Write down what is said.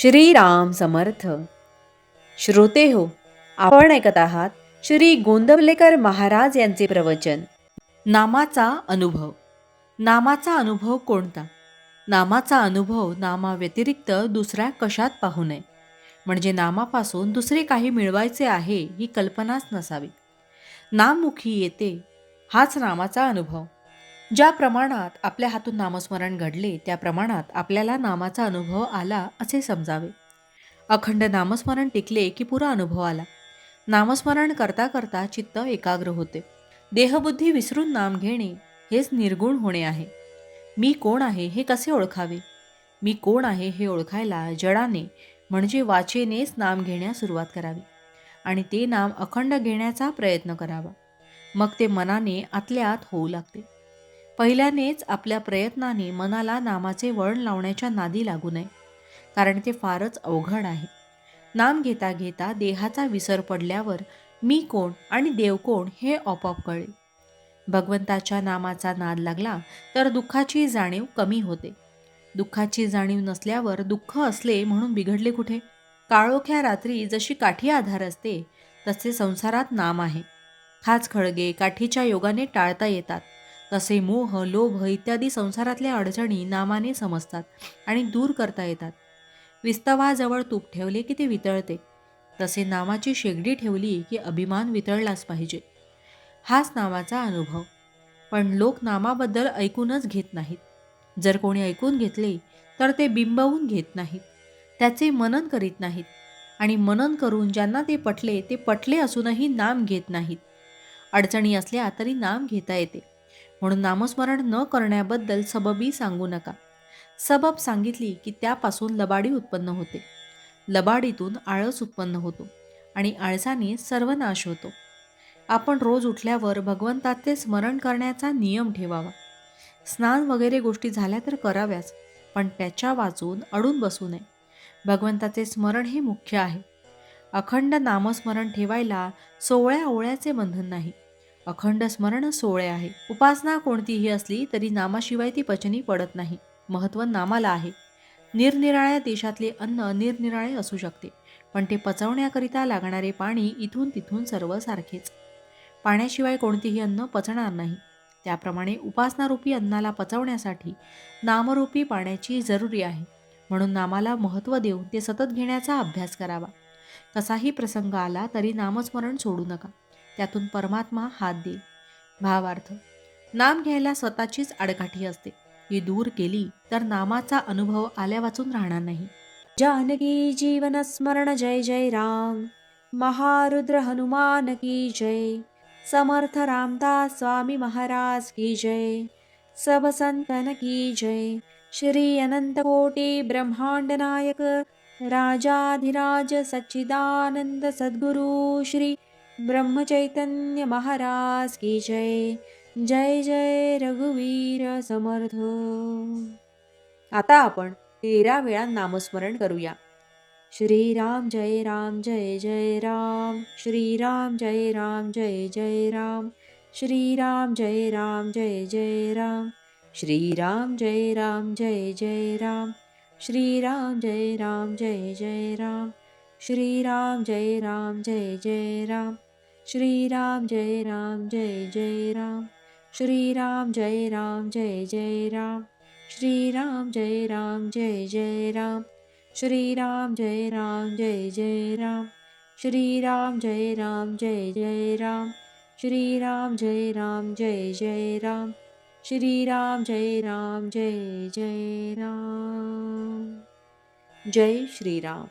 श्रीराम समर्थ. श्रोते हो, आपण ऐकत आहात श्री गोंदवलेकर महाराज यांचे प्रवचन. नामाचा अनुभव. नामाचा अनुभव कोणता? नामाचा अनुभव नामाव्यतिरिक्त दुसऱ्या कशात पाहू नये. म्हणजे नामापासून दुसरे काही मिळवायचे आहे ही कल्पनाच नसावी. नाममुखी येते हाच नामाचा अनुभव. ज्या प्रमाणात आपल्या हातून नामस्मरण घडले त्या प्रमाणात आपल्याला नामाचा अनुभव आला असे समजावे. अखंड नामस्मरण टिकले की पुरा अनुभव आला. नामस्मरण करता करता चित्त एकाग्र होते. देहबुद्धी विसरून नाम घेणे हेच निर्गुण होणे आहे. मी कोण आहे हे कसे ओळखावे? मी कोण आहे हे ओळखायला जडाने म्हणजे वाचेनेच नाम घेण्यास सुरुवात करावी आणि ते नाम अखंड घेण्याचा प्रयत्न करावा. मग ते मनाने आतल्या आत होऊ लागते. पहिल्यानेच आपल्या प्रयत्नाने मनाला नामाचे वळण लावण्याच्या नादी लागू नये, कारण ते फारच अवघड आहे. नाम घेता घेता देहाचा विसर पडल्यावर मी कोण आणि देव कोण हे आपोआप कळेल. भगवंताच्या नामाचा नाद लागला तर दुःखाची जाणीव कमी होते. दुःखाची जाणीव नसल्यावर दुःख असले म्हणून बिघडले कुठे? काळोख्या रात्री जशी काठी आधार असते तसे संसारात नाम आहे. खाच खळगे काठीच्या योगाने टाळता येतात. तसे मोह लोभ इत्यादी संसारातल्या अडचणी नामाने समजतात आणि दूर करता येतात. विस्तवाजवळ तूप ठेवले की ते वितळते, तसे नामाची शेगडी ठेवली की अभिमान वितळलाच पाहिजे. हाच नामाचा अनुभव. पण लोक नामाबद्दल ऐकूनच घेत नाहीत. जर कोणी ऐकून घेतले तर ते बिंबवून घेत नाहीत, त्याचे मनन करीत नाहीत आणि मनन करून ज्यांना ते पटले असूनही नाम घेत नाहीत. अडचणी असल्या तरी नाम घेता येते, म्हणून नामस्मरण न करण्याबद्दल सबबी सांगू नका. सबब सांगितली की त्यापासून लबाडी उत्पन्न होते. लबाडीतून आळस उत्पन्न होतो आणि आळसाने सर्वनाश होतो. आपण रोज उठल्यावर भगवंताचे स्मरण करण्याचा नियम ठेवावा. स्नान वगैरे गोष्टी झाल्या तर कराव्याच, पण त्याच्या वाचून अडून बसू नये. भगवंताचे स्मरण हे मुख्य आहे. अखंड नामस्मरण ठेवायला सोवळ्या ओवळ्याचे बंधन नाही. अखंड स्मरण सोहळे आहे. उपासना कोणतीही असली तरी नामाशिवाय ती पचनी पडत नाही. महत्त्व नामाला आहे. निरनिराळ्या देशातले अन्न निरनिराळे असू शकते, पण ते पचवण्याकरिता लागणारे पाणी इथून तिथून सर्व सारखेच. पाण्याशिवाय कोणतेही अन्न पचणार नाही. त्याप्रमाणे उपासनारूपी अन्नाला पचवण्यासाठी नामरूपी पाण्याची जरुरी आहे. म्हणून नामाला महत्त्व देऊन ते सतत घेण्याचा अभ्यास करावा. कसाही प्रसंग आला तरी नामस्मरण सोडू नका. त्यातून परमात्मा हात देईल. भावार्थ. नाम घ्यायला स्वतःचीच आडकाठी असते. ही दूर केली तर नामाचा अनुभव आल्या वाचून राहणार नाही. जानकी जीवन स्मरण जय जय राम. महारुद्र हनुमान की जय. समर्थ रामदास स्वामी महाराज की जय. सब संतन की जय. श्री अनंत कोटी ब्रह्मांड नायक राजाधिराज सच्चिदानंद सद्गुरु श्री ब्रह्मचैतन्य महाराज की जय. जय जय रघुवीर समर्थ. आता आपण 13 वेळा नामस्मरण करूया. श्रीराम जय राम जय जय राम. श्रीराम जय राम जय जय राम. श्रीराम जय राम जय जय राम. श्रीराम जय राम जय जय राम. श्रीराम जय राम जय जय राम. श्रीराम जय राम जय जय राम. श्रीराम जय राम जय जय राम. श्रीराम जय राम जय जय राम. श्रीराम जय राम जय जय राम. श्रीराम जय राम जय जय राम. श्रीराम जय राम जय जय राम. श्रीराम जय राम जय जय राम. श्रीराम जय राम जय जय राम. जय श्रीराम.